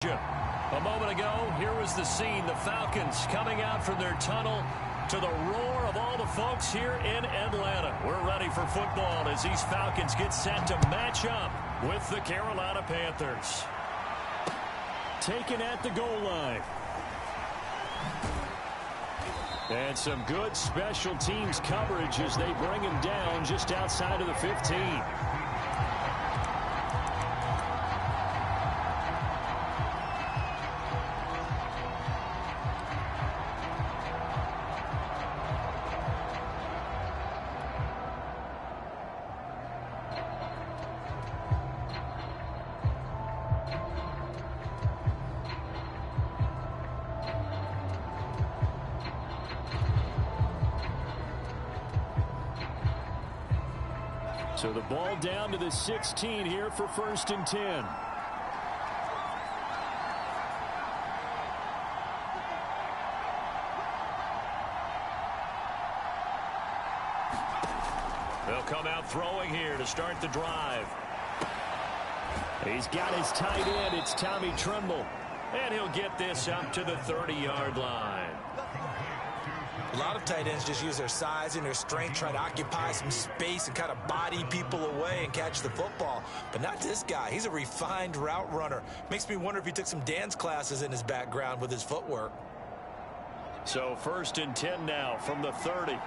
A moment ago, here was the scene. The Falcons coming out from their tunnel to the roar of all the folks here in Atlanta. We're ready for football as these Falcons get set to match up with the Carolina Panthers. Taken at the goal line. And some good special teams coverage as they bring him down just outside of the 15. So the ball down to the 16 here for 1st and 10. They'll come out throwing here to start the drive. He's got his tight end. It's Tommy Tremble. And he'll get this up to the 30-yard line. A lot of tight ends just use their size and their strength, try to occupy some space and kind of body people away and catch the football. But not this guy. He's a refined route runner. Makes me wonder if he took some dance classes in his background with his footwork. So 1st and 10 now from the 30.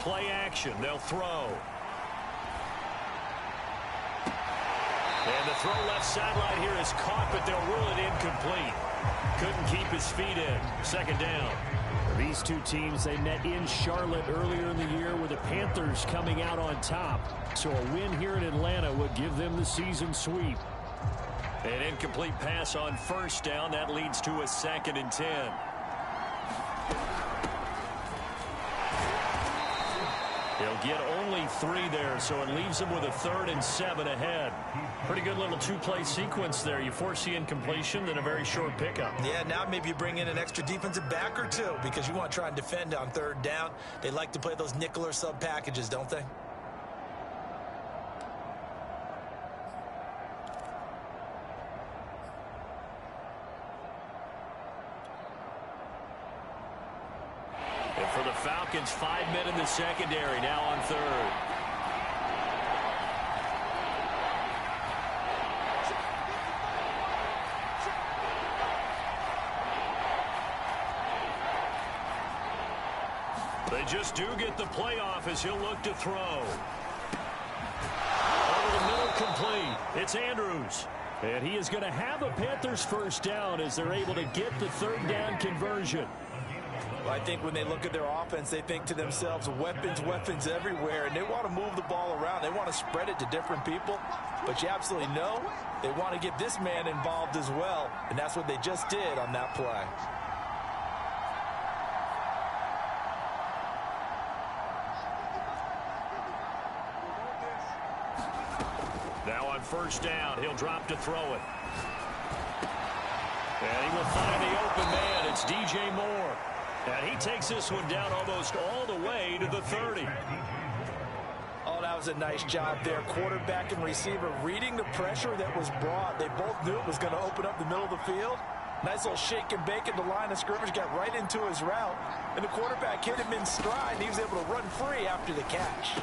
Play action. They'll throw. And the throw left sideline here is caught, but they'll rule it incomplete. Couldn't keep his feet in. 2nd down. These two teams, they met in Charlotte earlier in the year with the Panthers coming out on top. So a win here in Atlanta would give them the season sweep. An incomplete pass on 1st down. That leads to a 2nd and 10. He'll get only 3 there, so it leaves him with a 3rd and 7 ahead. Pretty good little two-play sequence there. You force the incompletion, then a very short pickup. Yeah, now maybe you bring in an extra defensive back or two because you want to try and defend on 3rd down. They like to play those nickel or sub packages, don't they? For the Falcons, 5 men in the secondary, now on 3rd. They just do get the playoff as he'll look to throw. Over the middle, complete. It's Andrews. And he is going to have a Panthers 1st down as they're able to get the 3rd down conversion. Well, I think when they look at their offense, they think to themselves, weapons everywhere, and they want to move the ball around. They want to spread it to different people, but you absolutely know they want to get this man involved as well, and that's what they just did on that play. Now on 1st down, he'll drop to throw it. And he will find the open man. It's DJ Moore. And he takes this one down almost all the way to the 30. Oh, that was a nice job there. Quarterback and receiver reading the pressure that was brought. They both knew it was going to open up the middle of the field. Nice little shake and bake at the line of scrimmage. Got right into his route. And the quarterback hit him in stride. And he was able to run free after the catch.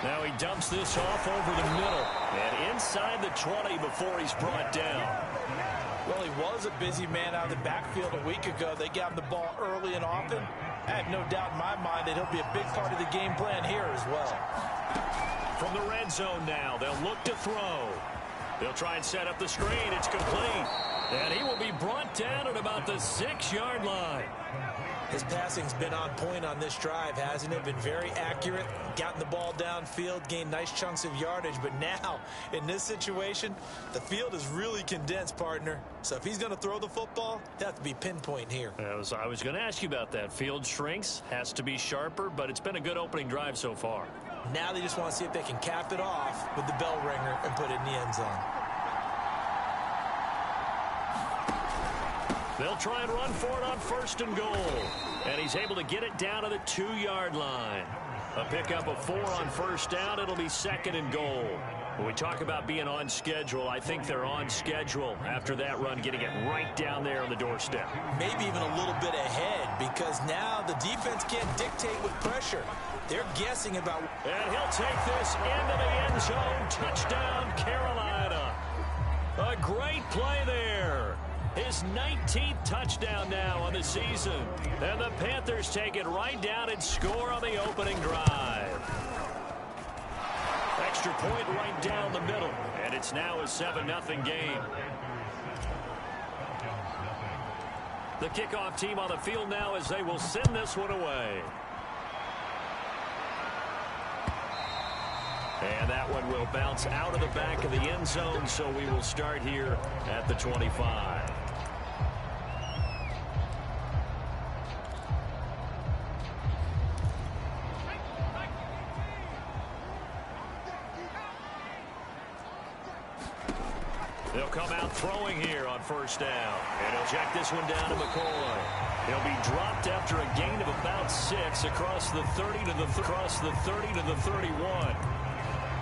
Now he dumps this off over the middle. And inside the 20 before he's brought down. Well, he was a busy man out of the backfield a week ago. They got him the ball early and often. I have no doubt in my mind that he'll be a big part of the game plan here as well. From the red zone now, they'll look to throw. They'll try and set up the screen. It's complete. And he will be brought down at about the 6-yard line. His passing's been on point on this drive, hasn't it? Been very accurate, gotten the ball downfield, gained nice chunks of yardage. But now, in this situation, the field is really condensed, partner. So if he's going to throw the football, it has to be pinpoint here. I was going to ask you about that. Field shrinks, has to be sharper, but it's been a good opening drive so far. Now they just want to see if they can cap it off with the bell ringer and put it in the end zone. They'll try and run for it on 1st and goal. And he's able to get it down to the 2-yard line. A pickup of 4 on 1st down. It'll be 2nd and goal. When we talk about being on schedule, I think they're on schedule after that run, getting it right down there on the doorstep. Maybe even a little bit ahead, because now the defense can't dictate with pressure. They're guessing about... And he'll take this into the end zone. Touchdown, Carolina. A great play there. His 19th touchdown now on the season. And the Panthers take it right down and score on the opening drive. Extra point right down the middle. And it's now a 7-0 game. The kickoff team on the field now as they will send this one away. And that one will bounce out of the back of the end zone, so we will start here at the 25. They'll come out throwing here on 1st down. And he'll check this one down to McCoy. He'll be dropped after a gain of about 6 across the 30 to the 31.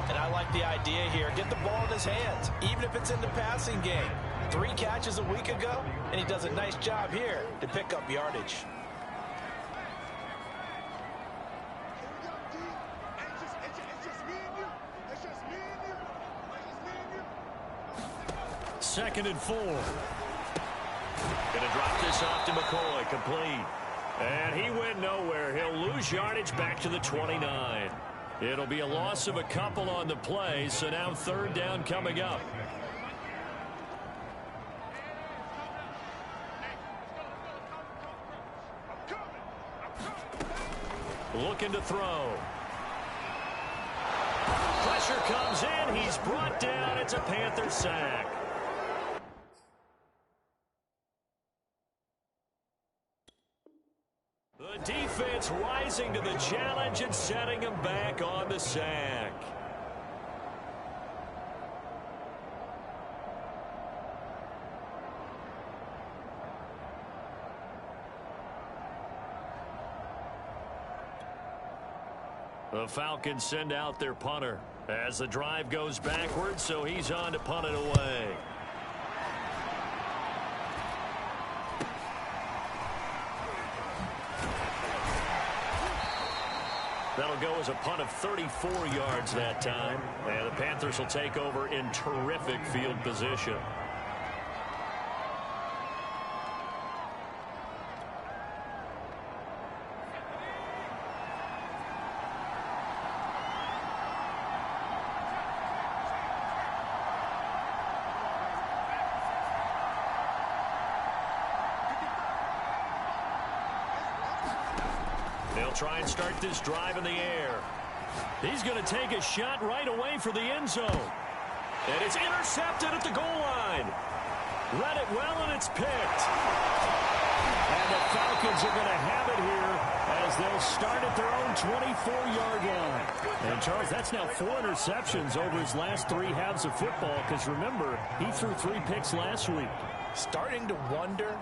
And I like the idea here. Get the ball in his hands, even if it's in the passing game. 3 catches a week ago, and he does a nice job here to pick up yardage. Second and 4. Going to drop this off to McCoy, complete. And he went nowhere. He'll lose yardage back to the 29. It'll be a loss of a couple on the play, so now 3rd down coming up. Looking to throw. Pressure comes in. He's brought down. It's a Panther sack. The defense rising to the challenge and setting him back on the sack. The Falcons send out their punter as the drive goes backwards, so he's on to punt it away. That'll go as a punt of 34 yards that time. And the Panthers will take over in terrific field position. They'll try and start this drive in the air. He's going to take a shot right away for the end zone. And it's intercepted at the goal line. Read it well, and it's picked. And the Falcons are going to have it here as they'll start at their own 24-yard line. And, Charles, that's now 4 interceptions over his last 3 halves of football, because, remember, he threw 3 picks last week. Starting to wonder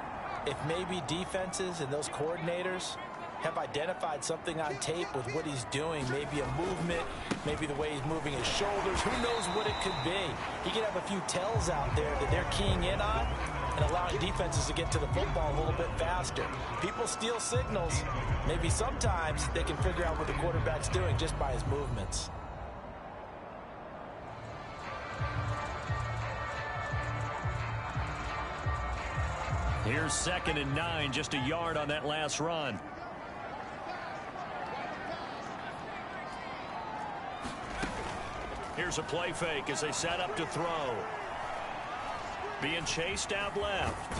if maybe defenses and those coordinators have identified something on tape with what he's doing. Maybe a movement, maybe the way he's moving his shoulders. Who knows what it could be? He could have a few tells out there that they're keying in on and allowing defenses to get to the football a little bit faster. People steal signals. Maybe sometimes they can figure out what the quarterback's doing just by his movements. Here's 2nd and 9, just a yard on that last run. Here's a play fake as they set up to throw. Being chased out left.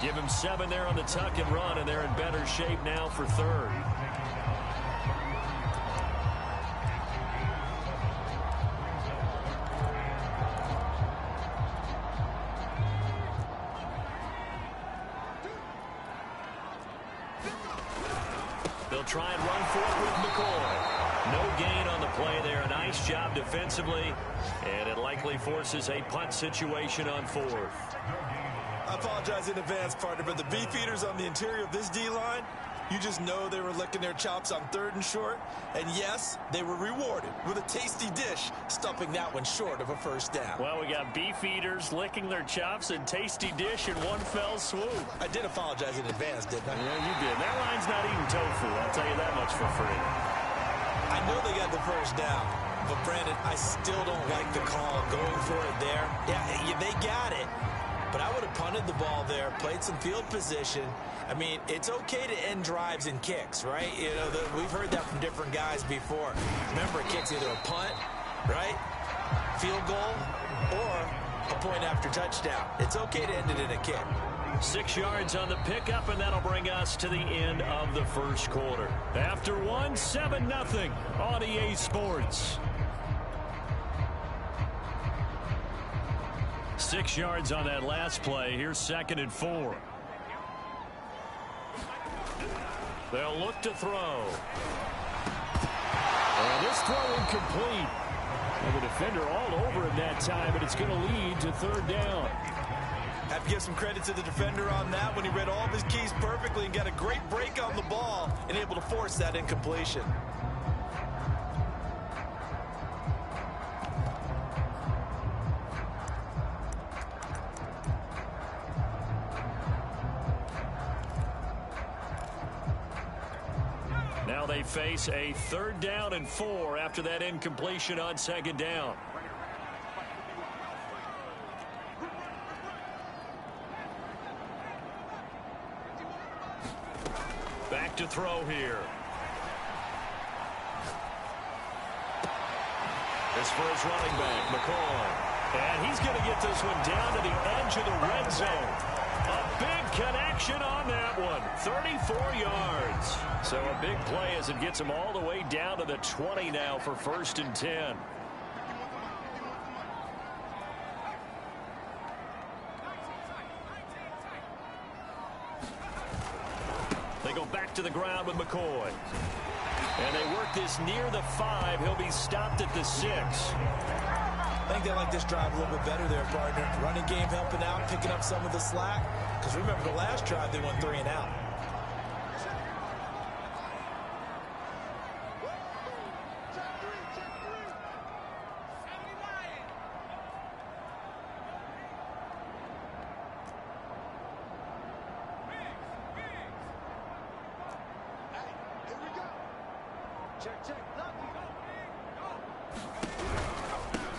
Give him 7 there on the tuck and run, and they're in better shape now for 3rd. They'll try and run for it with McCoy. No gain on the play there. A nice job defensively. And it likely forces a punt situation on 4th. I apologize in advance, partner, but the beef eaters on the interior of this D-line, you just know they were licking their chops on 3rd and short. And yes, they were rewarded with a tasty dish, stuffing that one short of a first down. Well, we got beef eaters licking their chops and tasty dish in one fell swoop. I did apologize in advance, didn't I? Yeah, you did. That line's not eating tofu. I'll tell you that much for free. I know they got the first down, but Brandon, I still don't like the call going for it there. Yeah, they got it. But I would have punted the ball there, played some field position. I mean, it's okay to end drives and kicks, right? You know, we've heard that from different guys before. Remember, a kick's either a punt, right, field goal, or a point after touchdown. It's okay to end it in a kick. 6 yards on the pickup, and that'll bring us to the end of the first quarter. After 7-0 on EA Sports. 6 yards on that last play. Here's 2nd and 4. They'll look to throw. And this throw incomplete. And the defender all over him that time, but it's going to lead to 3rd down. Have to give some credit to the defender on that when he read all of his keys perfectly and got a great break on the ball and able to force that incompletion. Now they face a 3rd down and 4 after that incompletion on 2nd down. Back to throw here. This for his running back, McCoy. And he's going to get this one down to the edge of the red zone. A big connection on that one. 34 yards. So a big play as it gets him all the way down to the 20 now for 1st and 10. They go back to the ground with McCoy. And they work this near the 5. He'll be stopped at the 6. I think they like this drive a little bit better there, partner. Running game helping out, picking up some of the slack. Because remember, the last drive, they went 3 and out.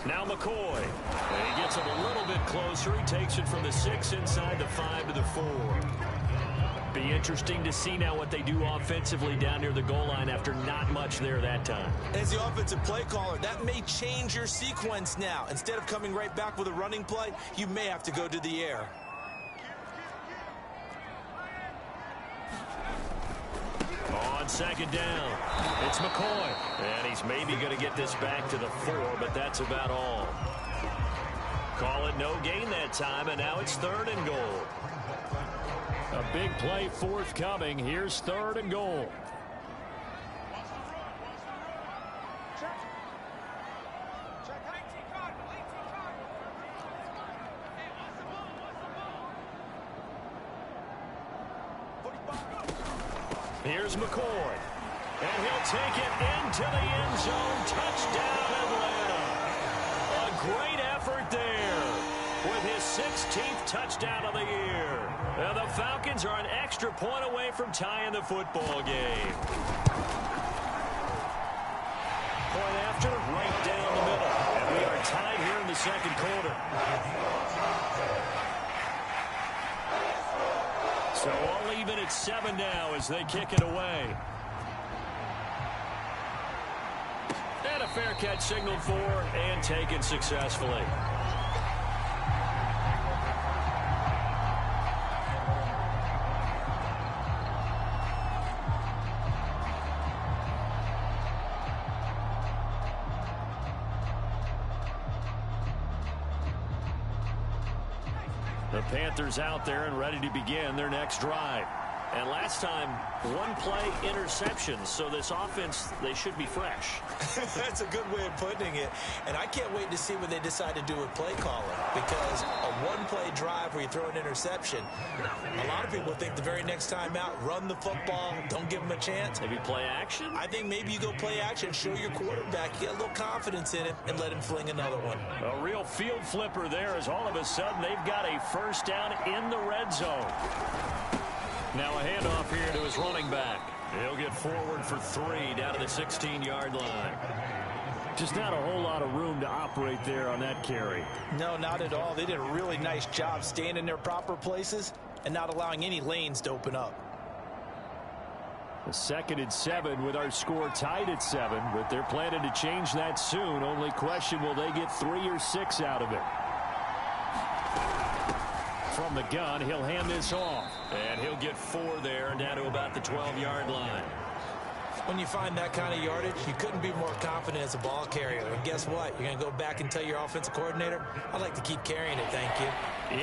Now McCoy. And he gets him a little bit closer. He takes it from the 6 inside the 5 to the 4. Be interesting to see now what they do offensively down near the goal line after not much there that time. As the offensive play caller, that may change your sequence now. Instead of coming right back with a running play, you may have to go to the air. On 2nd down, it's McCoy. And he's maybe going to get this back to the 4, but that's about all. Call it no gain that time, and now it's 3rd and goal. A big play forthcoming. Here's 3rd and goal. Here's McCoy. And he'll take it into the end zone. Touchdown, Atlanta. A great effort there with his 16th touchdown of the year. And the Falcons are an extra point away from tying the football game. Point after, right down the middle. And we are tied here in the 2nd quarter. So all even at 7 now as they kick it away. And a fair catch signaled for and taken successfully. The Panthers out there and ready to begin their next drive. And last time, one-play interception. So this offense, they should be fresh. That's a good way of putting it. And I can't wait to see what they decide to do with play calling. Because a one-play drive where you throw an interception, a lot of people think the very next time out, run the football, don't give them a chance. Maybe play action? I think maybe you go play action, show your quarterback, you get a little confidence in it, and let him fling another one. A real field flipper there as all of a sudden they've got a first down in the red zone. Now a handoff here to his running back. He'll get forward for 3 down to the 16-yard line. Just not a whole lot of room to operate there on that carry. No, not at all. They did a really nice job staying in their proper places and not allowing any lanes to open up. A 2nd and 7 with our score tied at 7, but they're planning to change that soon. Only question, will they get 3 or 6 out of it? From the gun, he'll hand this off. And he'll get 4 there down to about the 12-yard line. When you find that kind of yardage, you couldn't be more confident as a ball carrier. And guess what? You're going to go back and tell your offensive coordinator, I'd like to keep carrying it, thank you.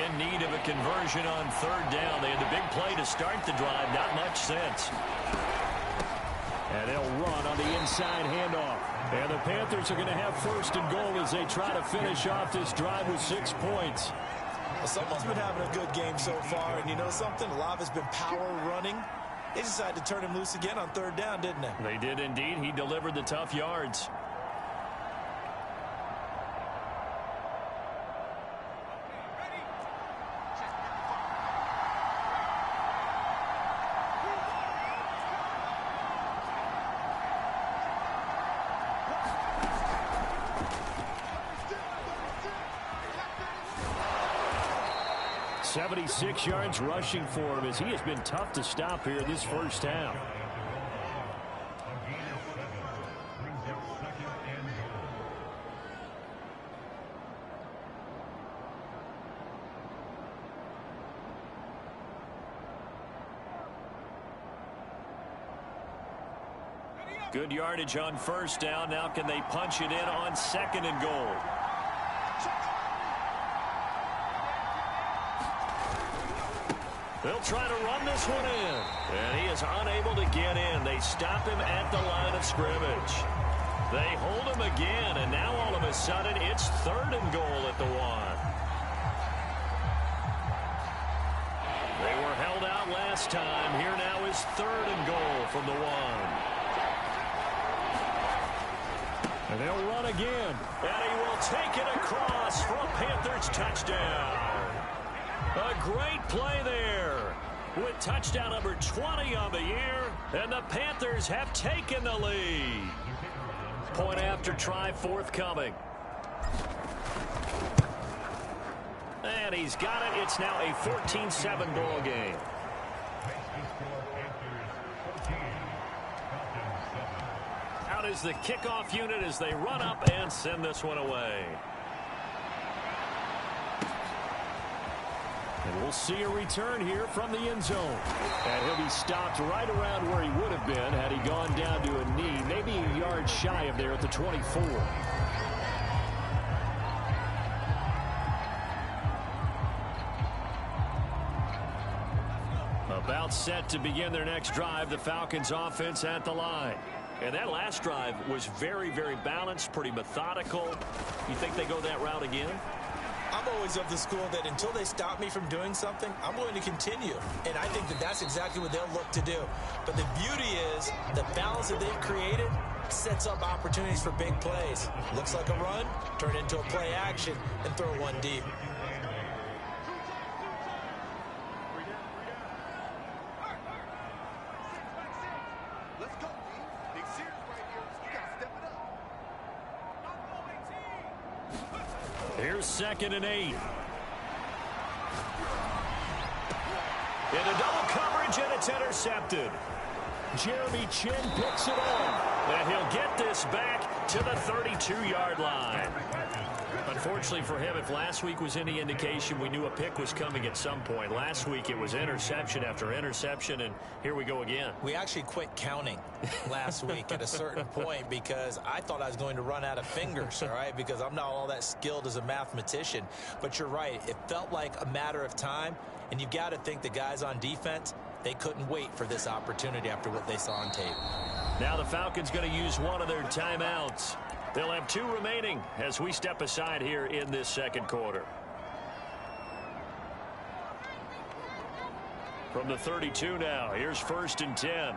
In need of a conversion on 3rd down. They had the big play to start the drive. Not much sense. And they'll run on the inside handoff. And the Panthers are going to have 1st and goal as they try to finish off this drive with 6 points. Well, someone's been having a good game so far, and you know something? A lot of it's been power running. They decided to turn him loose again on 3rd down, didn't they? They did indeed. He delivered the tough yards. .76 yards rushing for him as he has been tough to stop here this first half. Good yardage on 1st down. Now can they punch it in on 2nd and goal? They'll try to run this one in. And he is unable to get in. They stop him at the line of scrimmage. They hold him again, and now all of a sudden it's 3rd and goal at the 1. They were held out last time. Here now is 3rd and goal from the 1. And they'll run again. And he will take it across for a Panthers touchdown. A great play there with touchdown number 20 on the year, and the Panthers have taken the lead. Point after try forthcoming. And he's got it. It's now a 14-7 ball game. Out is the kickoff unit as they run up and send this one away. And we'll see a return here from the end zone. And he'll be stopped right around where he would have been had he gone down to a knee, maybe a yard shy of there at the 24. About set to begin their next drive, the Falcons offense at the line. And that last drive was very, very balanced, pretty methodical. You think they go that route again? I'm always of the school that until they stop me from doing something, I'm going to continue. And I think that that's exactly what they'll look to do. But the beauty is the balance that they've created sets up opportunities for big plays. Looks like a run, turn it into a play action, and throw one deep. Here's 2nd and 8. Into double coverage, and it's intercepted. Jeremy Chin picks it up. And he'll get this back to the 32-yard line. Unfortunately for him, if last week was any indication, we knew a pick was coming at some point. Last week it was interception after interception, and here we go again. We actually quit counting last week at a certain point because I thought I was going to run out of fingers, all right, because I'm not all that skilled as a mathematician. But you're right. It felt like a matter of time, and you've got to think the guys on defense, they couldn't wait for this opportunity after what they saw on tape. Now the Falcons going to use one of their timeouts. They'll have 2 remaining as we step aside here in this second quarter. From the 32 now, here's 1st and 10.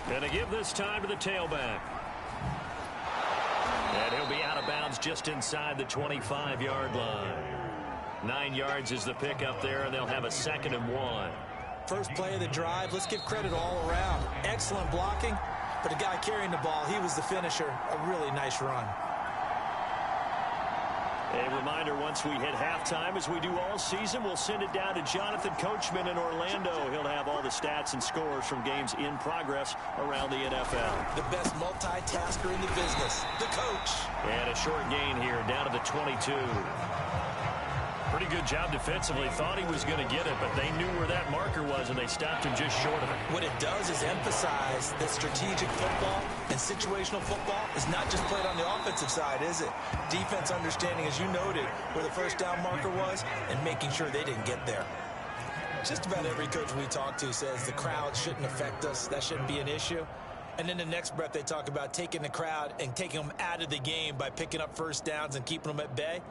Going to give this time to the tailback. And he'll be out of bounds just inside the 25-yard line. 9 yards is the pickup there, and they'll have a 2nd and 1. First play of the drive, let's give credit all around. Excellent blocking, but the guy carrying the ball, he was the finisher. A really nice run. A reminder, once we hit halftime, as we do all season, we'll send it down to Jonathan Coachman in Orlando. He'll have all the stats and scores from games in progress around the NFL. The best multitasker in the business, the coach. And a short gain here, down to the 22. Pretty good job defensively. Thought he was going to get it, but they knew where that marker was, and they stopped him just short of it. What it does is emphasize that strategic football and situational football is not just played on the offensive side, is it? Defense understanding, as you noted, where the first down marker was and making sure they didn't get there. Just about every coach we talk to says the crowd shouldn't affect us. That shouldn't be an issue. And then the next breath they talk about taking the crowd and taking them out of the game by picking up first downs and keeping them at bay.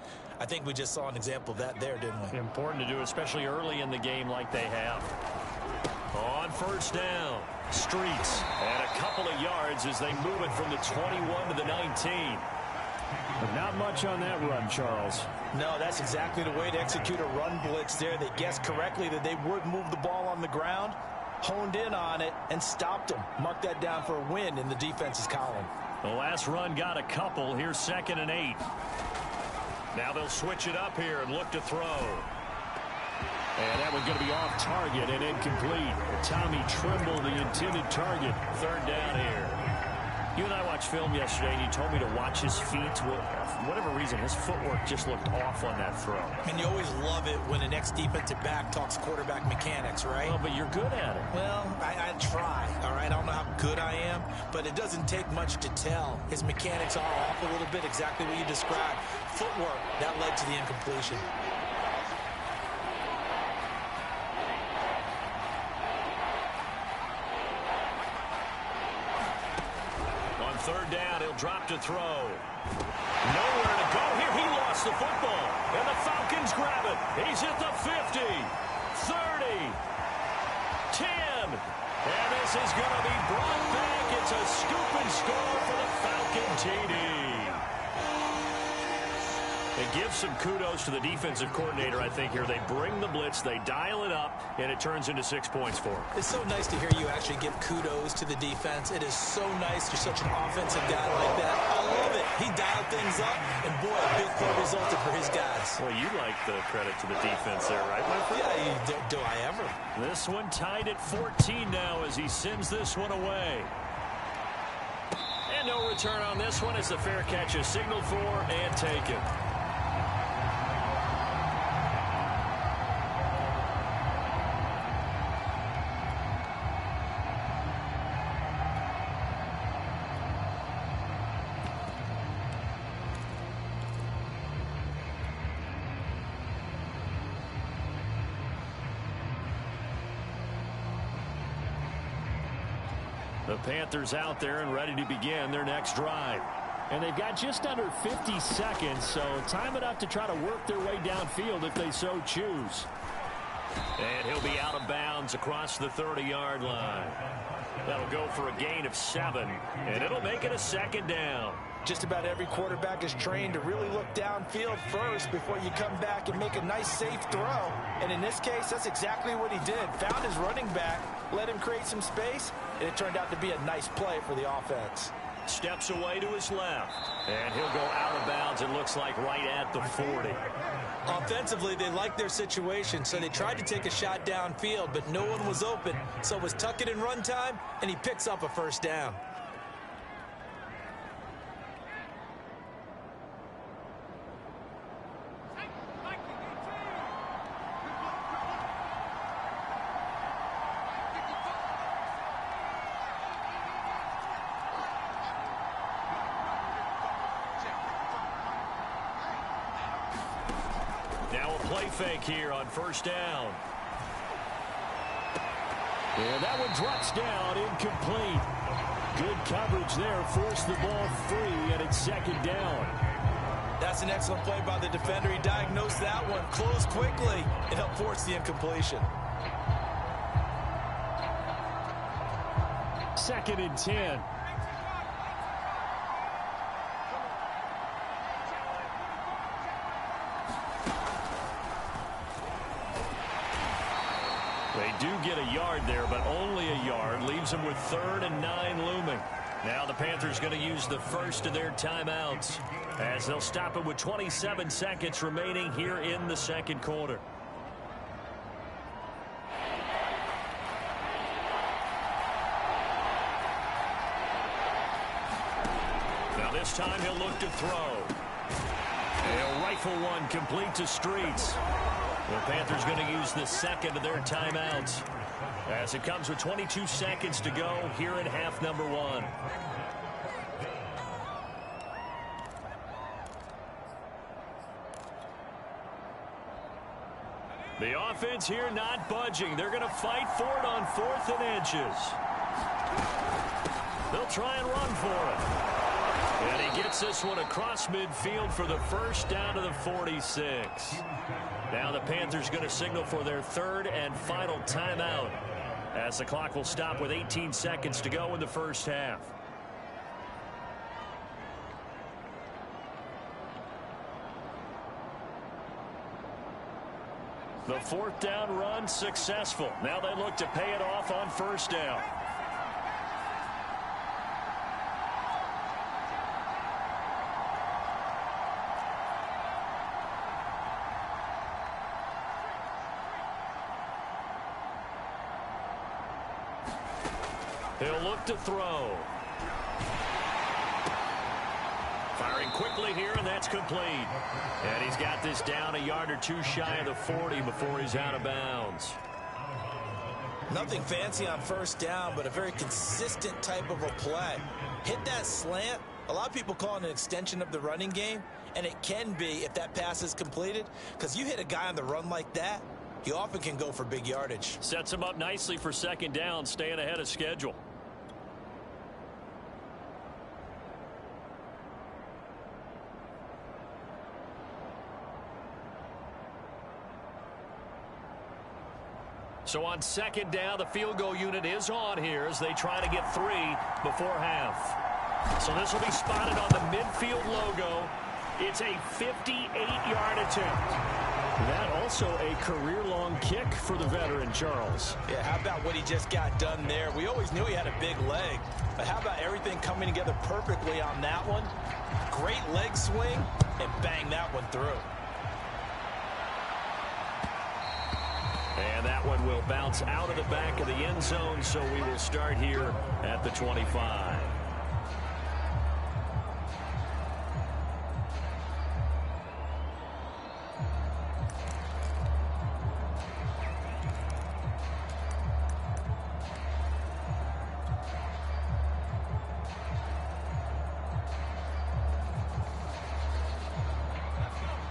I think we just saw an example of that there, didn't we? Important to do, especially early in the game like they have. On 1st down, Streets. And a couple of yards as they move it from the 21 to the 19. But not much on that run, Charles. No, that's exactly the way to execute a run blitz there. They guessed correctly that they would move the ball on the ground, honed in on it, and stopped them. Mark that down for a win in the defense's column. The last run got a couple. Here's 2nd and 8. Now they'll switch it up here and look to throw. And that one's going to be off target and incomplete. Tommy Tremble, the intended target. 3rd down here. You and I watched film yesterday, and you told me to watch his feet. Well, for whatever reason, his footwork just looked off on that throw. And you always love it when the next defensive back talks quarterback mechanics, right? Well, but you're good at it. Well, I try, all right? I don't know how good I am, but it doesn't take much to tell. His mechanics are off a little bit, exactly what you described. Footwork, that led to the incompletion. On 3rd down, he'll drop to throw. Nowhere to go here. He lost the football. And the Falcons grab it. He's at the 50, 30, 10. And this is going to be brought back. It's a scoop and score for the Falcon TD. They give some kudos to the defensive coordinator, I think, here. They bring the blitz, they dial it up, and it turns into 6 points for them. It's so nice to hear you actually give kudos to the defense. It is so nice you're such an offensive guy like that. I love it. He dialed things up, and boy, a big play resulted for his guys. Well, you like the credit to the defense there, right, my friend? Yeah, do I ever? This one tied at 14 now as he sends this one away. And no return on this one as the fair catch is signaled for and taken. The Panthers out there and ready to begin their next drive. And they've got just under 50 seconds, so time enough to try to work their way downfield if they so choose. And he'll be out of bounds across the 30-yard line. That'll go for a gain of 7, and it'll make it a 2nd down. Just about every quarterback is trained to really look downfield first before you come back and make a nice, safe throw. And in this case, that's exactly what he did. Found his running back, let him create some space, and it turned out to be a nice play for the offense. Steps away to his left. And he'll go out of bounds, it looks like, right at the 40. Offensively, they liked their situation, so they tried to take a shot downfield, but no one was open. So it was tuck it and run time, and he picks up a first down. Now a play fake here on first down. And that one drops down, incomplete. Good coverage there, forced the ball free, and it's second down. That's an excellent play by the defender. He diagnosed that one, closed quickly, and helped force the incompletion. 2nd and 10. They do get a yard there, but only a yard. Leaves them with 3rd and 9 looming. Now the Panthers going to use the first of their timeouts as they'll stop it with 27 seconds remaining here in the second quarter. Now this time he'll look to throw. He'll rifle one complete to Streets. The Panthers going to use the second of their timeouts as it comes with 22 seconds to go here in half number 1. The offense here not budging. They're going to fight for it on 4th and inches. They'll try and run for it. And he gets this one across midfield for the first down to the 46. Now the Panthers going to signal for their 3rd and final timeout as the clock will stop with 18 seconds to go in the first half. The 4th down run successful. Now they look to pay it off on first down. He'll look to throw. Firing quickly here, and that's complete. And he's got this down a yard or two shy of the 40 before he's out of bounds. Nothing fancy on first down, but a very consistent type of a play. Hit that slant. A lot of people call it an extension of the running game, and it can be if that pass is completed, because you hit a guy on the run like that, he often can go for big yardage. Sets him up nicely for second down, staying ahead of schedule. So on second down, the field goal unit is on here as they try to get 3 before half. So this will be spotted on the midfield logo. It's a 58-yard attempt. That also a career-long kick for the veteran, Charles. Yeah, how about what he just got done there? We always knew he had a big leg, but how about everything coming together perfectly on that one? Great leg swing, and bang that one through. And that one will bounce out of the back of the end zone, so we will start here at the 25.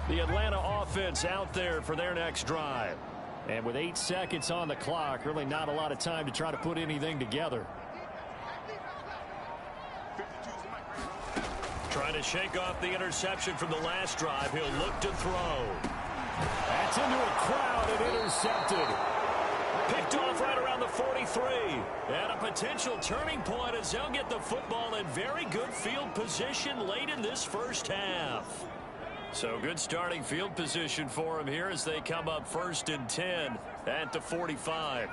The Atlanta offense out there for their next drive. And with 8 seconds on the clock, really not a lot of time to try to put anything together. Trying to shake off the interception from the last drive. He'll look to throw. That's into a crowd and intercepted. Picked off right around the 43. And a potential turning point as they'll get the football in very good field position late in this first half. So good starting field position for him here as they come up 1st and 10 at the 45.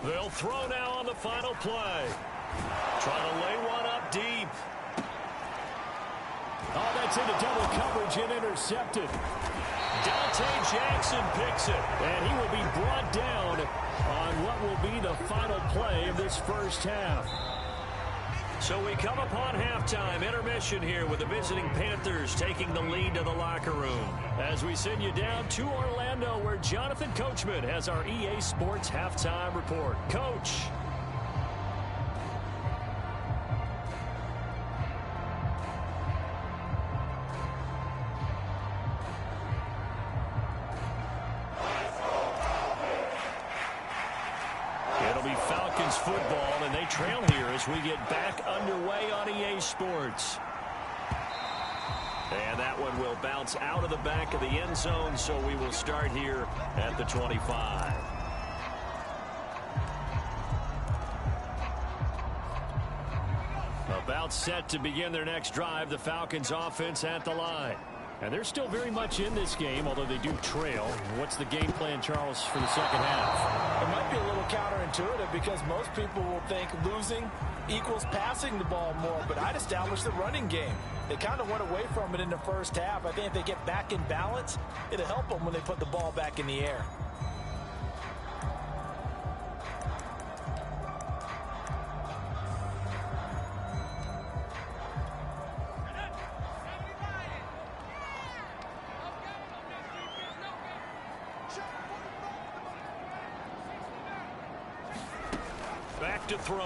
They'll throw now on the final play. Trying to lay one up deep. Oh, that's into double coverage and intercepted. Dante Jackson picks it. And he will be brought down on what will be the final play of this first half. So we come upon halftime intermission here with the visiting Panthers taking the lead to the locker room. As we send you down to Orlando where Jonathan Coachman has our EA Sports halftime report. Coach. It'll be Falcons football, and they trail here as we get back underway on EA Sports. And that one will bounce out of the back of the end zone, so we will start here at the 25. About set to begin their next drive, the Falcons offense at the line. And they're still very much in this game, although they do trail. What's the game plan, Charles, for the second half? It might be a little counterintuitive because most people will think losing equals passing the ball more, but I'd establish the running game. They kind of went away from it in the first half. I think if they get back in balance, it'll help them when they put the ball back in the air. Back to throw.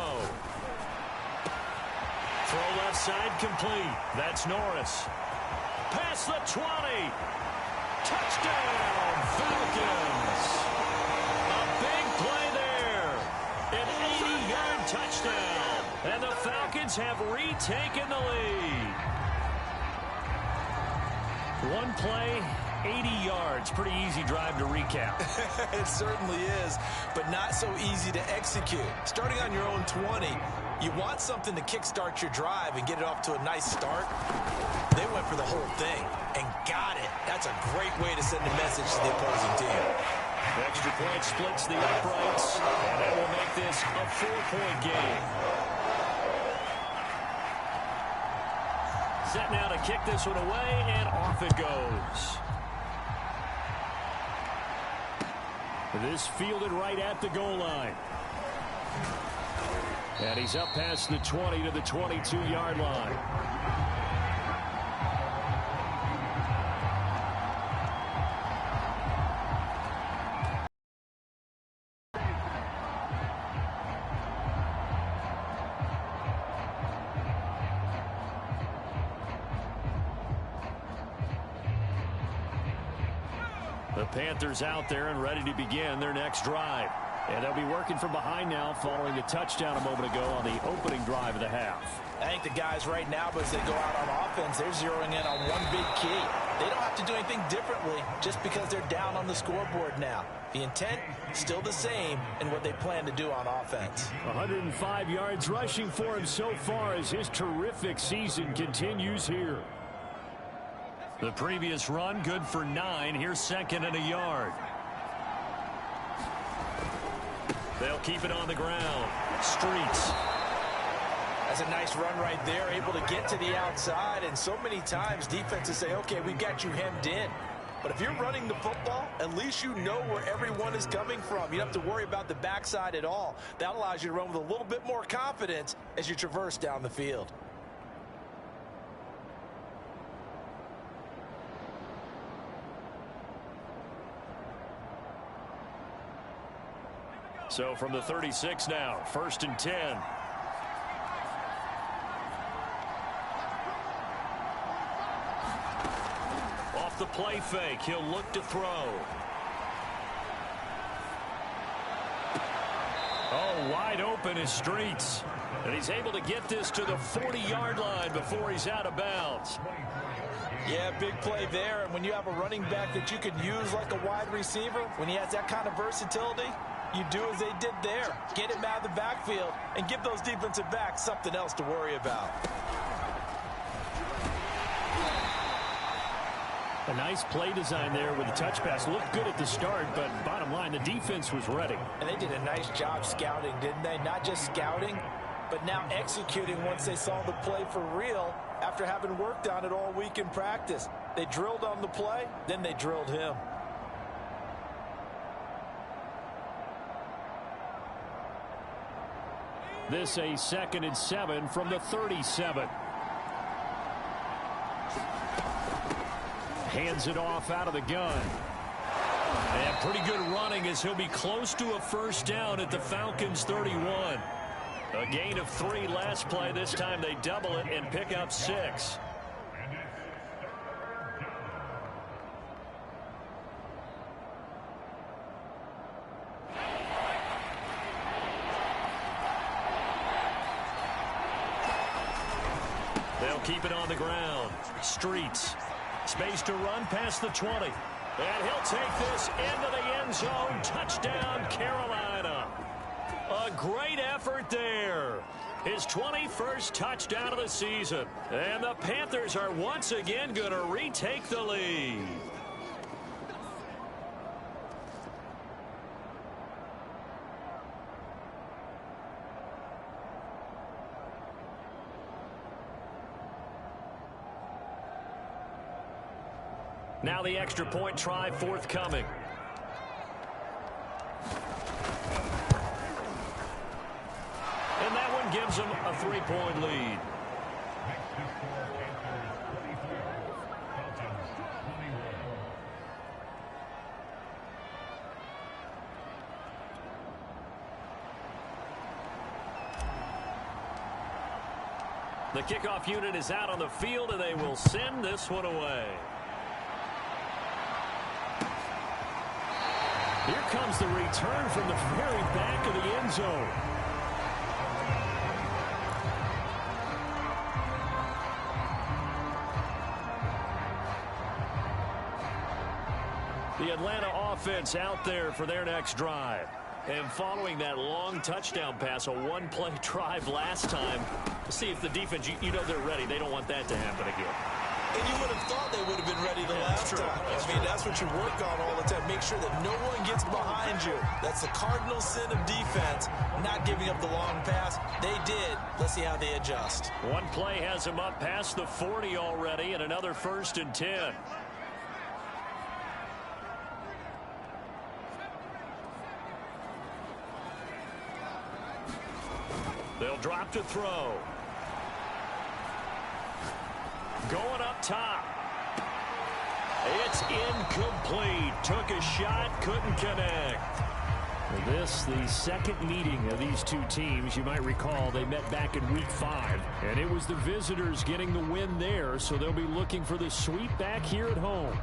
Throw left side complete. That's Norris. Past the 20. Touchdown, Falcons. A big play there. An 80-yard touchdown. And the Falcons have retaken the lead. One play, 80 yards. Pretty easy drive to recap. It certainly is, but not so easy to execute. Starting on your own 20, you want something to kickstart your drive and get it off to a nice start. They went for the whole thing and got it. That's a great way to send a message to the opposing team. Extra point splits the uprights, and that will make this a 4-point game. Set now to kick this one away, and off it goes. This fielded right at the goal line. And he's up past the 20 to the 22-yard line. The Panthers out there and ready to begin their next drive. And they'll be working from behind now following the touchdown a moment ago on the opening drive of the half. I think the guys right now, as they go out on offense, they're zeroing in on one big key. They don't have to do anything differently just because they're down on the scoreboard now. The intent still the same in what they plan to do on offense. 105 yards rushing for him so far as his terrific season continues here. The previous run good for 9. Here's second and a yard. They'll keep it on the ground. Streets. That's a nice run right there, able to get to the outside. And so many times defenses say, okay, we've got you hemmed in. But if you're running the football, at least you know where everyone is coming from. You don't have to worry about the backside at all. That allows you to run with a little bit more confidence as you traverse down the field. So from the 36 now, 1st and 10. Off the play fake, he'll look to throw. Oh, wide open is Streets. And he's able to get this to the 40-yard line before he's out of bounds. Yeah, big play there. And when you have a running back that you can use like a wide receiver, when he has that kind of versatility, you do as they did there. Get him out of the backfield and give those defensive backs something else to worry about. A nice play design there with the touch pass. Looked good at the start, but bottom line, the defense was ready. And they did a nice job scouting, didn't they? Not just scouting, but now executing once they saw the play for real after having worked on it all week in practice. They drilled on the play, then they drilled him. This a 2nd and 7 from the 37. Hands it off out of the gun. And pretty good running as he'll be close to a first down at the Falcons 31. A gain of 3 last play. This time they double it and pick up 6. They'll keep it on the ground. Streets. Space to run past the 20. And he'll take this into the end zone. Touchdown, Carolina. A great effort there. His 21st touchdown of the season. And the Panthers are once again going to retake the lead. Now the extra point try forthcoming. And that one gives them a 3-point lead. The kickoff unit is out on the field, and they will send this one away. Here comes the return from the very back of the end zone. The Atlanta offense out there for their next drive. And following that long touchdown pass, a one-play drive last time, see if the defense, you know they're ready. They don't want that to happen again. And you would have thought they would have been ready the last time. I mean, that's what you work on all the time. Make sure that no one gets behind you. That's the cardinal sin of defense, not giving up the long pass. They did. Let's see how they adjust. One play has them up past the 40 already, and another 1st and 10. They'll drop to throw. Going up top. It's incomplete. Took a shot, couldn't connect. This, the second meeting of these two teams. You might recall they met back in week 5. And it was the visitors getting the win there, so they'll be looking for the sweep back here at home.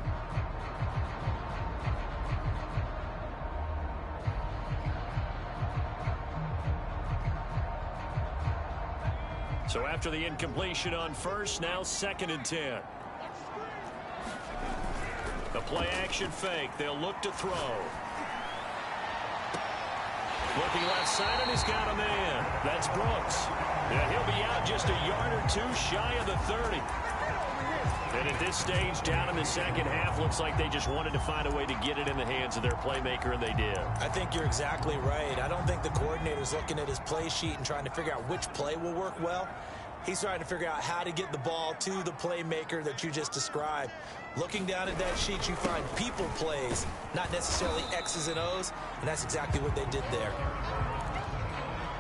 So after the incompletion on first, now 2nd and 10. The play action fake. They'll look to throw. Looking left side, and he's got a man. That's Brooks. And he'll be out just a yard or two shy of the 30. And at this stage, down in the second half, looks like they just wanted to find a way to get it in the hands of their playmaker, and they did. I think you're exactly right. I don't think the coordinator's looking at his play sheet and trying to figure out which play will work well. He's trying to figure out how to get the ball to the playmaker that you just described. Looking down at that sheet, you find people plays, not necessarily X's and O's, and that's exactly what they did there.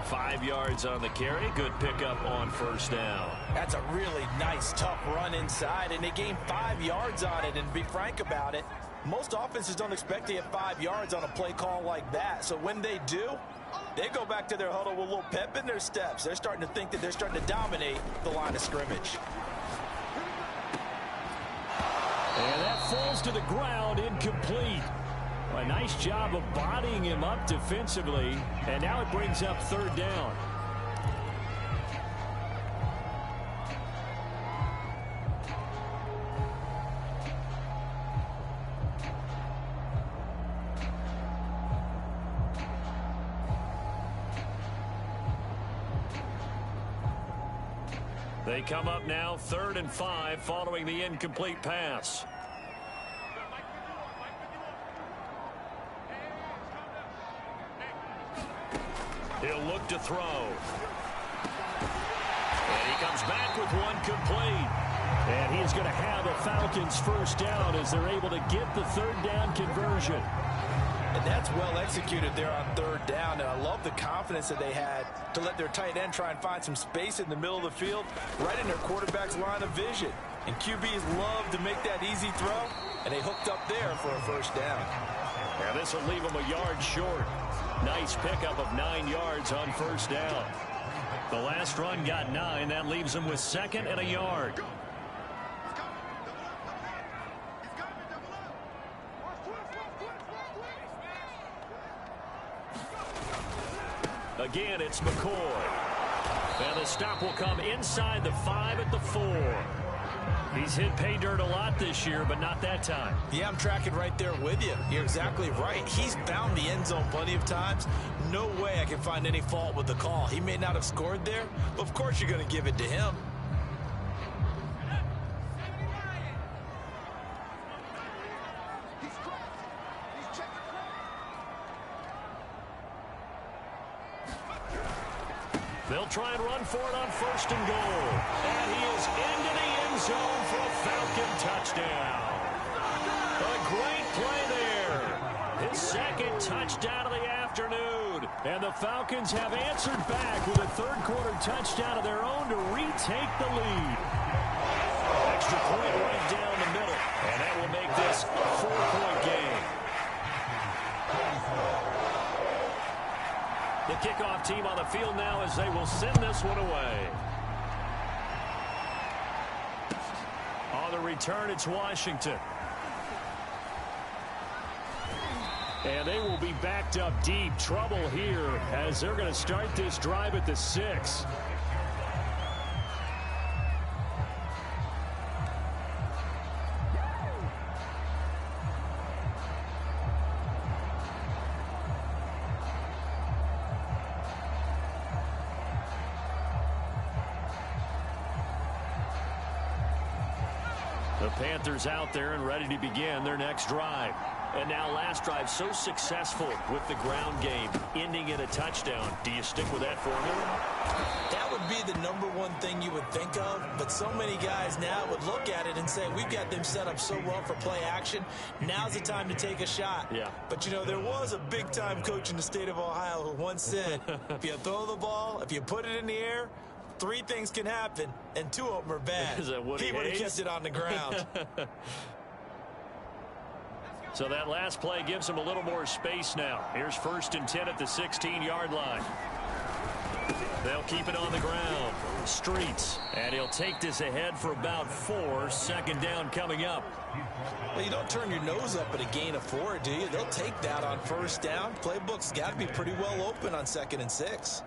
5 yards on the carry. Good pickup on first down. That's a really nice, tough run inside, and they gained 5 yards on it. And to be frank about it, most offenses don't expect to get 5 yards on a play call like that. So when they do, they go back to their huddle with a little pep in their steps. They're starting to think that they're starting to dominate the line of scrimmage. And that falls to the ground, incomplete. A nice job of bodying him up defensively, and now it brings up 3rd down. They come up now 3rd and 5 following the incomplete pass. He'll look to throw. And he comes back with one complete. And he's going to have a Falcons first down as they're able to get the third down conversion. And that's well executed there on third down. And I love the confidence that they had to let their tight end try and find some space in the middle of the field, right in their quarterback's line of vision. And QBs love to make that easy throw, and they hooked up there for a first down. And this will leave them a yard short. Nice pickup of 9 yards on first down. The last run got 9. That leaves them with 2nd and a yard. Again, it's McCoy. And the stop will come inside the 5 at the 4. He's hit pay dirt a lot this year, but not that time. Yeah, I'm tracking right there with you. You're exactly right. He's found the end zone plenty of times. No way I can find any fault with the call. He may not have scored there, but of course you're going to give it to him. They'll try and run for it on 1st and goal. And he is into the end zone for a Falcon touchdown. A great play there. His 2nd touchdown of the afternoon. And the Falcons have answered back with a third-quarter touchdown of their own to retake the lead. Extra point right down the middle. And that will make this a 4-point game. The kickoff team on the field now as they will send this one away. On the return, it's Washington. And they will be backed up deep. Trouble here as they're going to start this drive at the 6. The Panthers out there and ready to begin their next drive. And now last drive so successful with the ground game, ending in a touchdown. Do you stick with that formula? That would be the #1 thing you would think of, but so many guys now would look at it and say, we've got them set up so well for play action. Now's the time to take a shot. Yeah. But, you know, there was a big-time coach in the state of Ohio who once said, if you throw the ball, if you put it in the air, 3 things can happen, and 2 of them are bad. Is that Woody He would have Hayes? kept it on the ground. So that last play gives him a little more space now. Here's 1st and 10 at the 16-yard line. They'll keep it on the ground. Streets. And he'll take this ahead for about 4. 2nd down coming up. Well, you don't turn your nose up at a gain of 4, do you? They'll take that on 1st down. Playbook's got to be pretty well open on 2nd and 6.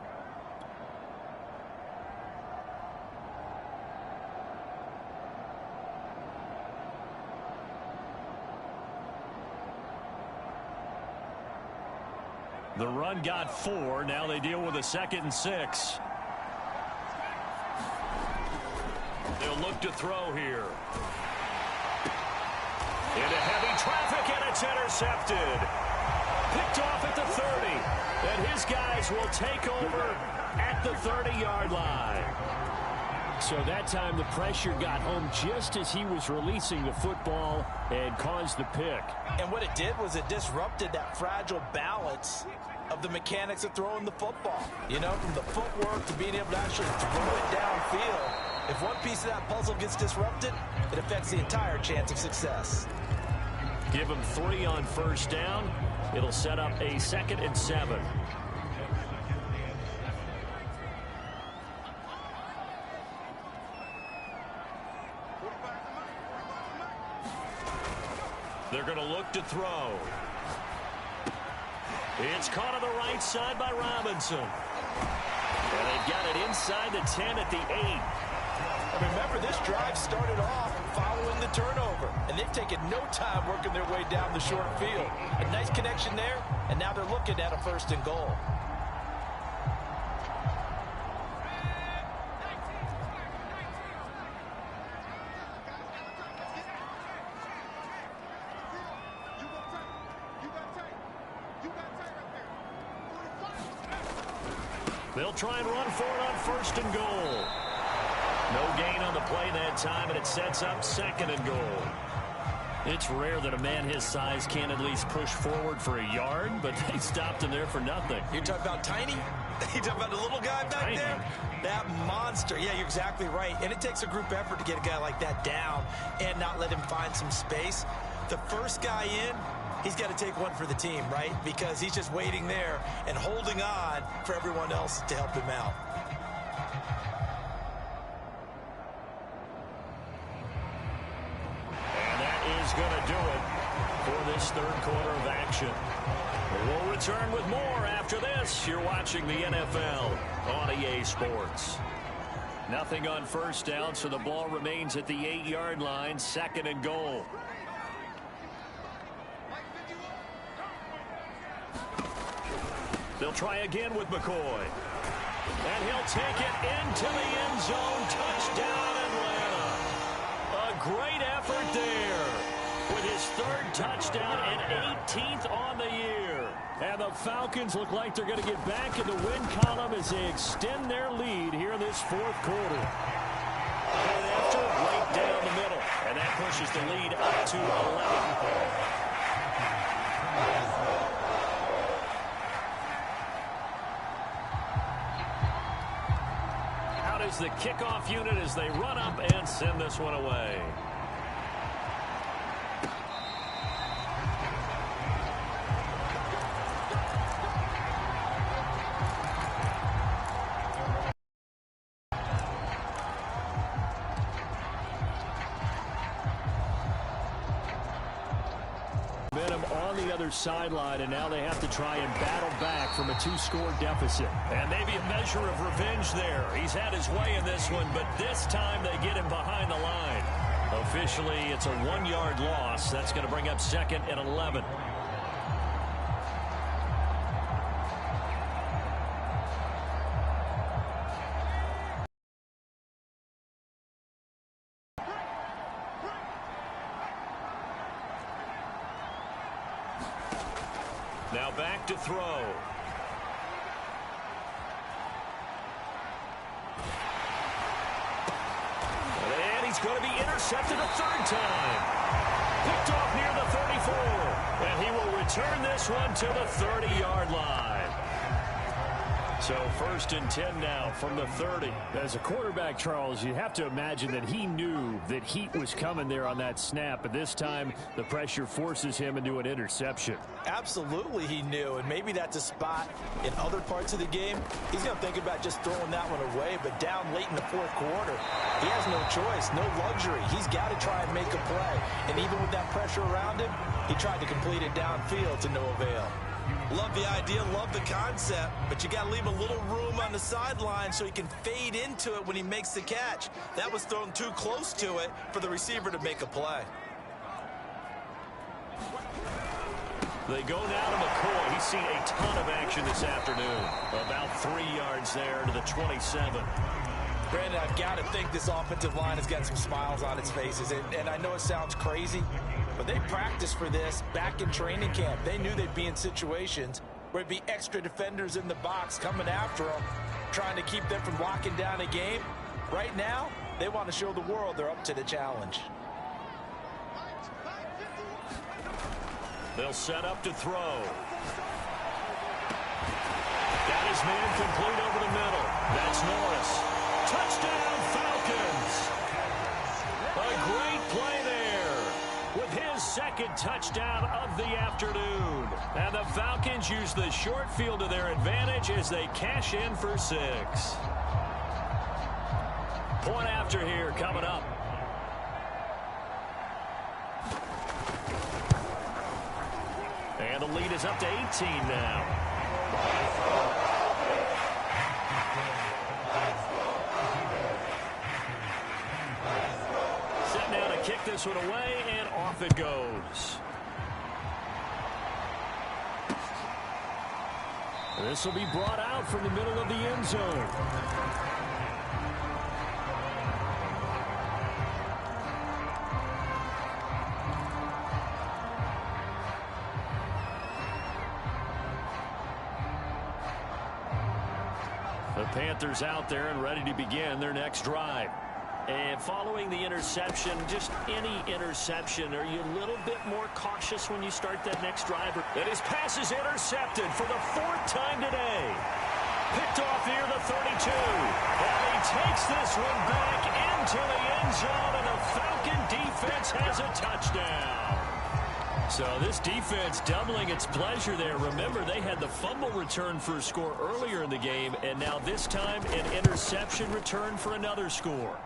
The run got 4. Now they deal with a 2nd and 6. They'll look to throw here. Into heavy traffic, and it's intercepted. Picked off at the 30. And his guys will take over at the 30-yard line. So that time the pressure got home just as he was releasing the football and caused the pick. And what it did was it disrupted that fragile balance of the mechanics of throwing the football. You know, from the footwork to being able to actually throw it downfield. If one piece of that puzzle gets disrupted, it affects the entire chance of success. Give him 3 on 1st down. It'll set up a 2nd and 7. They're going to look to throw. It's caught on the right side by Robinson. And they've got it inside the 10 at the 8. Remember, this drive started off following the turnover, and they've taken no time working their way down the short field. A nice connection there, and now they're looking at a 1st and goal. They'll try and run for it on 1st and goal. No gain on the play that time, and it sets up 2nd and goal. It's rare that a man his size can't at least push forward for a yard, but they stopped him there for nothing. You're talking about tiny? You're talking about the little guy back there? That monster. Yeah, you're exactly right. And it takes a group effort to get a guy like that down and not let him find some space. The first guy in, he's got to take one for the team, right? Because he's just waiting there and holding on for everyone else to help him out. Going to do it for this 3rd quarter of action. We'll return with more after this. You're watching the NFL on EA Sports. Nothing on 1st down, so the ball remains at the 8-yard line, 2nd and goal. They'll try again with McCoy. And he'll take it into the end zone. Touchdown, Atlanta. A great effort there, with his 3rd touchdown and 18th on the year. And the Falcons look like they're going to get back in the win column as they extend their lead here in this 4th quarter. And after, right down the middle. And that pushes the lead up to 11. Out is the kickoff unit as they run up and send this one away. Sideline, and now they have to try and battle back from a 2-score deficit. And maybe a measure of revenge there. He's had his way in this one, but this time they get him behind the line. Officially, it's a 1-yard loss. That's going to bring up 2nd and 11. Now back to throw. And he's going to be intercepted a 3rd time. Picked off near the 34. And he will return this one to the 30-yard line. So 1st and 10 now from the 30. As a quarterback, Charles, you have to imagine that he knew that heat was coming there on that snap. But this time, the pressure forces him into an interception. Absolutely he knew, and maybe that's a spot in other parts of the game. He's going to think about just throwing that one away, but down late in the 4th quarter, he has no choice, no luxury. He's got to try and make a play. And even with that pressure around him, he tried to complete it downfield to no avail. Love the idea, love the concept, but you got to leave a little room on the sideline so he can fade into it when he makes the catch. That was thrown too close to it for the receiver to make a play. They go now to McCoy. He's seen a ton of action this afternoon. About 3 yards there to the 27. Brandon, I've got to think this offensive line has got some smiles on its faces. And I know it sounds crazy, but they practiced for this back in training camp. They knew they'd be in situations where there'd be extra defenders in the box coming after them, trying to keep them from locking down a game. Right now, they want to show the world they're up to the challenge. They'll set up to throw. Got his man complete over the middle. That's Norris. Touchdown, Falcons. A great play there with his 2nd touchdown of the afternoon. And the Falcons use the short field to their advantage as they cash in for 6. Point after here coming up. And the lead is up to 18 now. Set now to kick this one away, and off it goes. This will be brought out from the middle of the end zone. The Panthers out there and ready to begin their next drive. And following the interception, just any interception, are you a little bit more cautious when you start that next drive? And his pass is intercepted for the 4th time today. Picked off near the 32. And he takes this one back into the end zone, and the Falcon defense has a touchdown. So this defense doubling its pleasure there. Remember, they had the fumble return for a score earlier in the game, and now this time an interception return for another score.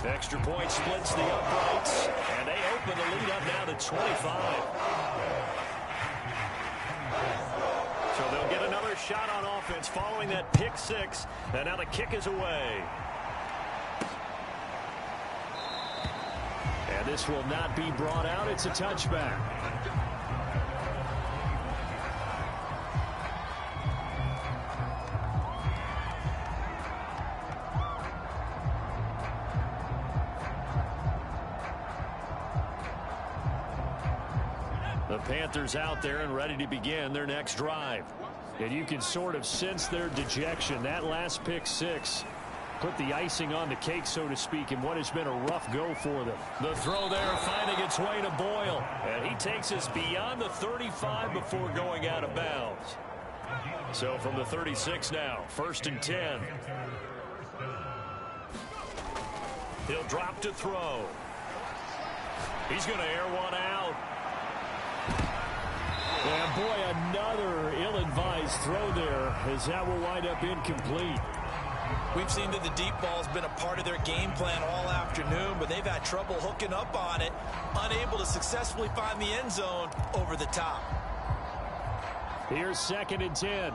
Extra point splits the uprights, and they open the lead up now to 25. So they'll get another shot on offense following that pick six, and now the kick is away. And this will not be brought out. It's a touchback. The Panthers out there and ready to begin their next drive. And you can sort of sense their dejection. That last pick six put the icing on the cake, so to speak, in what has been a rough go for them. The throw there finding its way to Boyle. And he takes us beyond the 35 before going out of bounds. So from the 36 now, 1st and 10. He'll drop to throw. He's going to air one out. And boy, another ill-advised throw there, as that will wind up incomplete. We've seen that the deep ball's been a part of their game plan all afternoon, but they've had trouble hooking up on it, unable to successfully find the end zone over the top. Here's 2nd and 10.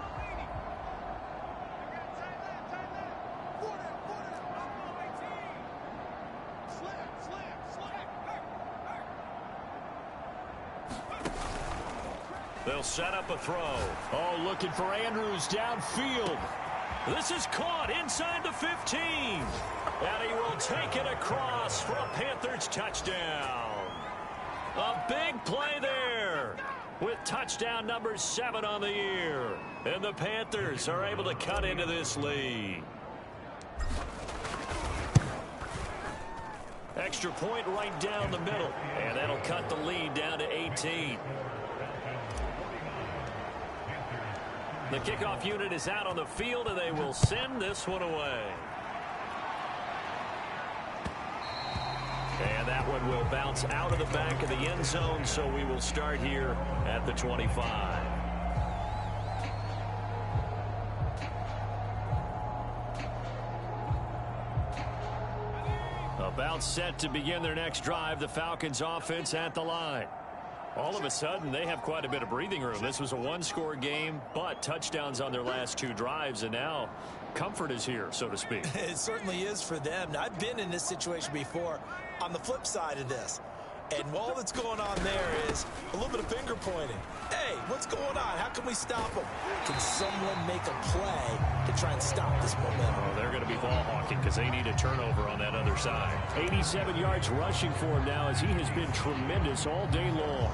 They'll set up a throw. Oh, looking for Andrews downfield. This is caught inside the 15. And he will take it across for a Panthers touchdown. A big play there with touchdown number 7 on the year. And the Panthers are able to cut into this lead. Extra point right down the middle. And that'll cut the lead down to 18. The kickoff unit is out on the field, and they will send this one away. And that one will bounce out of the back of the end zone, so we will start here at the 25. About set to begin their next drive, the Falcons offense at the line. All of a sudden, they have quite a bit of breathing room. This was a one-score game, but touchdowns on their last 2 drives, and now comfort is here, so to speak. It certainly is for them. Now, I've been in this situation before on the flip side of this. And all that's going on there is a little bit of finger pointing. Hey, what's going on? How can we stop them? Can someone make a play to try and stop this momentum? Well, they're going to be ball hawking because they need a turnover on that other side. 87 yards rushing for him now, as he has been tremendous all day long.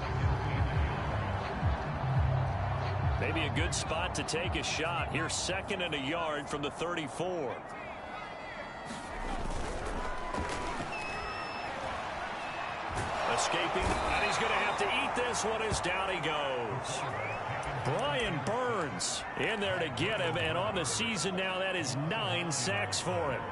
Maybe a good spot to take a shot. Here's 2nd and a yard from the 34. Escaping, and he's going to have to eat this one as down he goes. Brian Burns in there to get him, and on the season now, that is 9 sacks for him.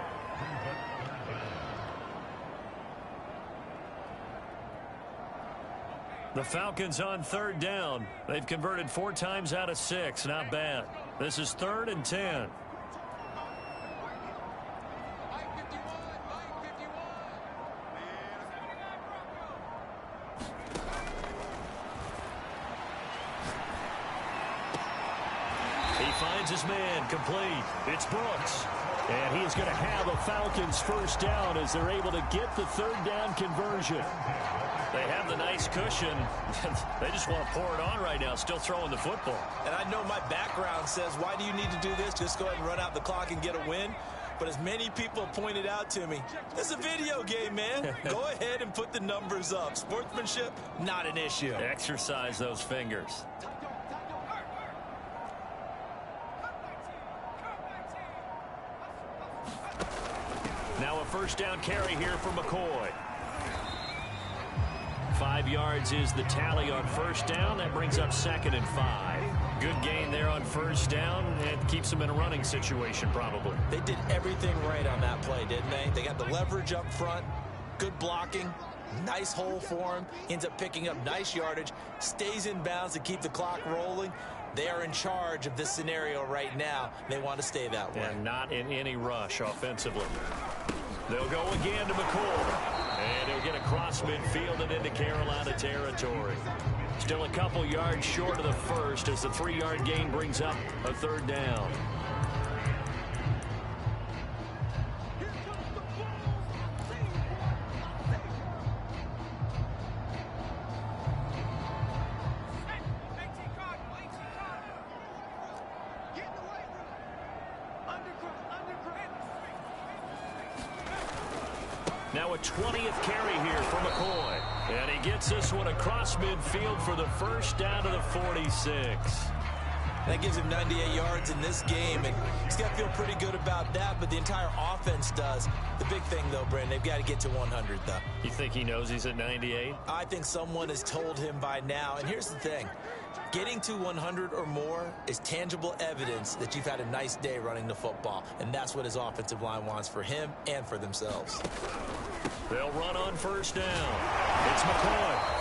The Falcons on 3rd down. They've converted 4 times out of 6. Not bad. This is 3rd and 10. Finds his man complete. It's Brooks. And he is going to have a Falcons 1st down as they're able to get the 3rd down conversion. They have the nice cushion. They just want to pour it on right now, still throwing the football. And I know my background says, why do you need to do this? Just go ahead and run out the clock and get a win. But as many people pointed out to me, this is a video game, man. Go ahead and put the numbers up. Sportsmanship, not an issue. Exercise those fingers. first down carry here for McCoy. 5 yards is the tally on first down. That brings up 2nd and 5. Good gain there on first down, and keeps them in a running situation probably. They did everything right on that play, didn't they? They got the leverage up front, good blocking, nice hole for him, ends up picking up nice yardage, stays in bounds to keep the clock rolling. They are in charge of this scenario right now. They want to stay that way. And not in any rush offensively. They'll go again to McCoy. And he'll get across midfield and into Carolina territory. Still a couple yards short of the first as the 3-yard gain brings up a 3rd down. Now a 20th carry here for McCoy. And he gets this one across midfield for the first down to the 46. That gives him 98 yards in this game, and he's got to feel pretty good about that, but the entire offense does. The big thing, though, Brandon, they've got to get to 100, though. You think he knows he's at 98? I think someone has told him by now, and here's the thing. Getting to 100 or more is tangible evidence that you've had a nice day running the football, and that's what his offensive line wants for him and for themselves. They'll run on first down. It's McCoy.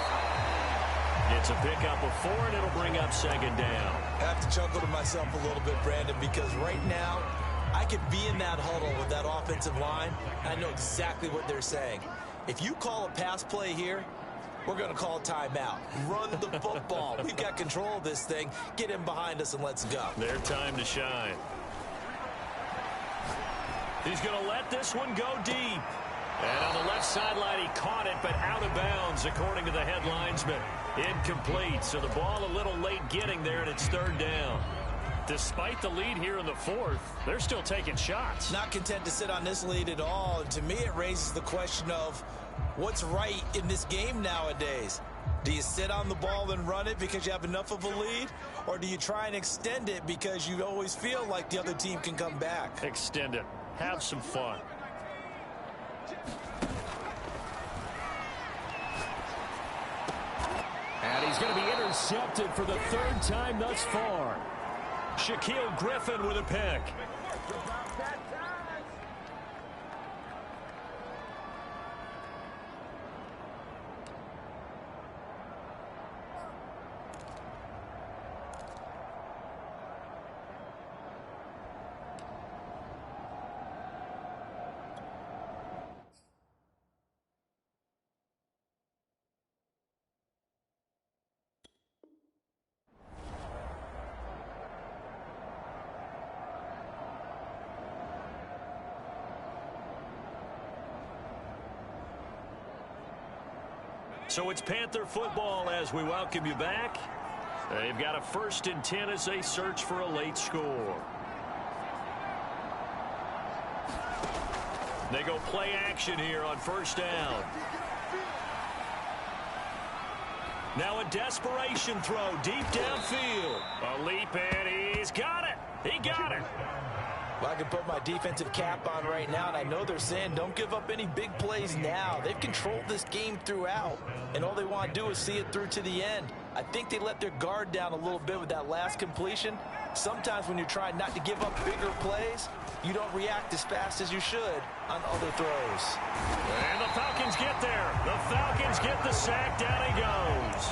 Gets a pickup of 4, and it'll bring up 2nd down. I have to chuckle to myself a little bit, Brandon, because right now I could be in that huddle with that offensive line. I know exactly what they're saying. If you call a pass play here, we're going to call a timeout. Run the football. We've got control of this thing. Get him behind us and let's go. Their time to shine. He's going to let this one go deep. And on the left sideline, he caught it, but out of bounds, according to the head linesman. Incomplete. So the ball a little late getting there, and it's 3rd down. Despite the lead here in the 4th, they're still taking shots. Not content to sit on this lead at all. And to me, it raises the question of what's right in this game nowadays. Do you sit on the ball and run it because you have enough of a lead? Or do you try and extend it because you always feel like the other team can come back? Extend it. Have some fun. And he's going to be intercepted for the 3rd time thus far. Shaquille Griffin with a pick. So it's Panther football as we welcome you back. They've got a 1st and 10 as they search for a late score. They go play action here on first down. Now a desperation throw deep downfield. A leap, and he's got it. He got it. Well, I can put my defensive cap on right now, and I know they're saying don't give up any big plays now. They've controlled this game throughout, and all they want to do is see it through to the end. I think they let their guard down a little bit with that last completion. Sometimes when you're trying not to give up bigger plays, you don't react as fast as you should on other throws. And the Falcons get there. The Falcons get the sack. Down he goes.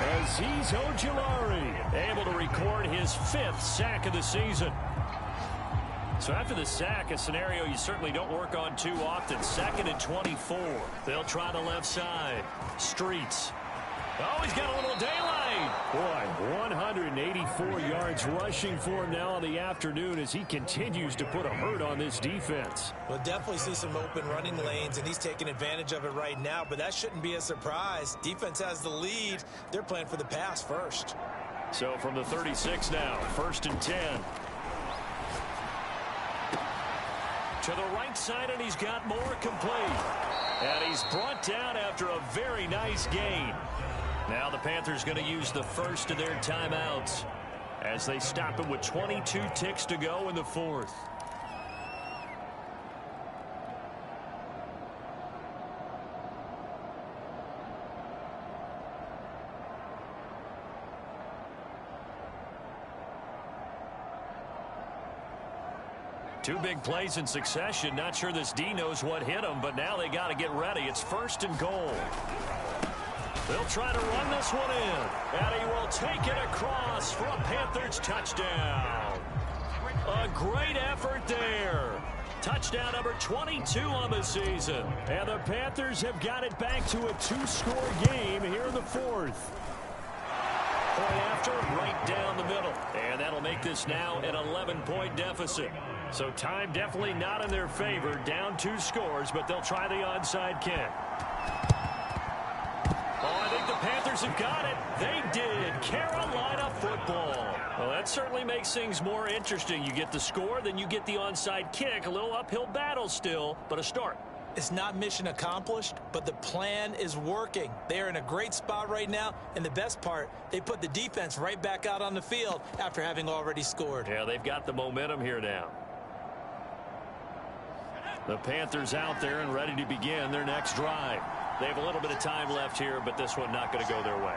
Azeez Ojulari able to record his 5th sack of the season. So after the sack, a scenario you certainly don't work on too often. 2nd and 24. They'll try the left side. Streets. Oh, he's got a little daylight. Boy, 184 yards rushing for him now on the afternoon as he continues to put a hurt on this defense. We'll definitely see some open running lanes, and he's taking advantage of it right now, but that shouldn't be a surprise. Defense has the lead. They're playing for the pass first. So from the 36 now, 1st and 10. To the right side, and he's got more complete. And he's brought down after a very nice gain. Now the Panthers going to use the first of their timeouts as they stop it with 22 ticks to go in the 4th. Two big plays in succession. Not sure this D knows what hit him, but now they got to get ready. It's 1st and goal. They'll try to run this one in, and he will take it across for a Panthers touchdown. A great effort there. Touchdown number 22 on the season. And the Panthers have got it back to a 2-score game here in the 4th. Point after, right down the middle. And that'll make this now an 11-point deficit. So time definitely not in their favor. Down 2 scores, but they'll try the onside kick. Oh, I think the Panthers have got it. They did. Carolina football. Well, that certainly makes things more interesting. You get the score, then you get the onside kick. A little uphill battle still, but a start. It's not mission accomplished, but the plan is working. They're in a great spot right now, and the best part, they put the defense right back out on the field after having already scored. Yeah, they've got the momentum here now. The Panthers out there and ready to begin their next drive. They have a little bit of time left here, but this one not going to go their way.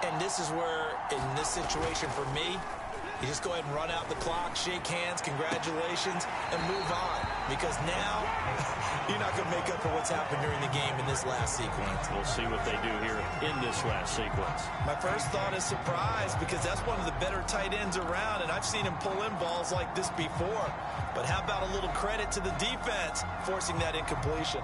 And this is where, in this situation for me, you just go ahead and run out the clock, shake hands, congratulations, and move on. Because now, you're not going to make up for what's happened during the game in this last sequence. We'll see what they do here in this last sequence. My first thought is surprise, because that's one of the better tight ends around, and I've seen him pull in balls like this before. But how about a little credit to the defense forcing that incompletion?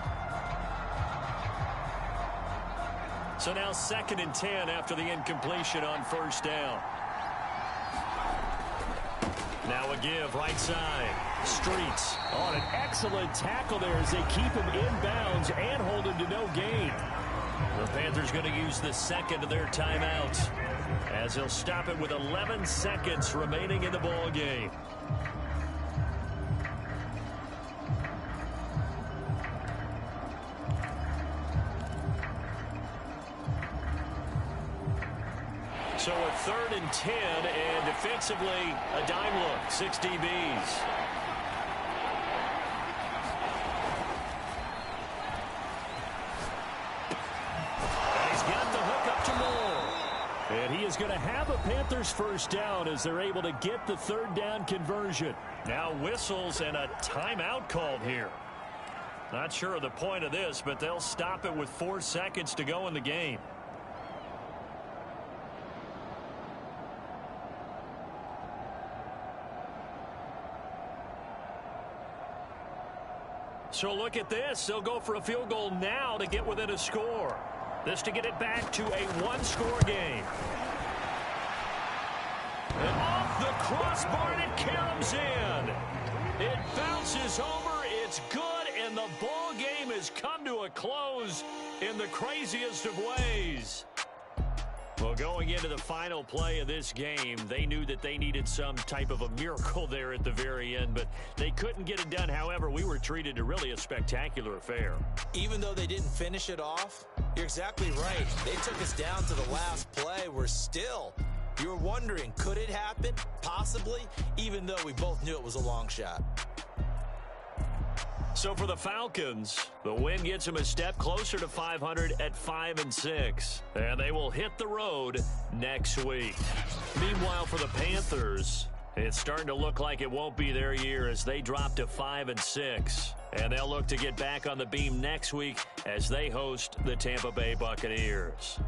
So now 2nd and 10 after the incompletion on 1st down. Now a give, right side. Streets. Oh, an excellent tackle there as they keep him inbounds and hold him to no gain. The Panthers going to use the 2nd of their timeouts as they'll stop it with 11 seconds remaining in the ball game. So a 3rd and 10, and defensively, a dime look, 6 DBs. And he's got the hook up to Moore. And he is going to have a Panthers 1st down as they're able to get the 3rd down conversion. Now whistles and a timeout called here. Not sure of the point of this, but they'll stop it with 4 seconds to go in the game. So look at this. They'll go for a field goal now to get within a score. This to get it back to a 1-score game. And off the crossbar, and it caroms in. It bounces over. It's good, and the ball game has come to a close in the craziest of ways. Well, going into the final play of this game, they knew that they needed some type of a miracle there at the very end, but they couldn't get it done. However, we were treated to really a spectacular affair. Even though they didn't finish it off, you're exactly right. They took us down to the last play. We're still, you were wondering, could it happen? Possibly, even though we both knew it was a long shot. So for the Falcons, the win gets them a step closer to 500 at 5-6. And they will hit the road next week. Meanwhile, for the Panthers, it's starting to look like it won't be their year as they drop to 5-6. And they'll look to get back on the beam next week as they host the Tampa Bay Buccaneers.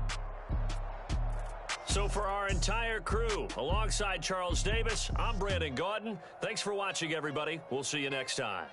So for our entire crew, alongside Charles Davis, I'm Brandon Gaudin. Thanks for watching, everybody. We'll see you next time.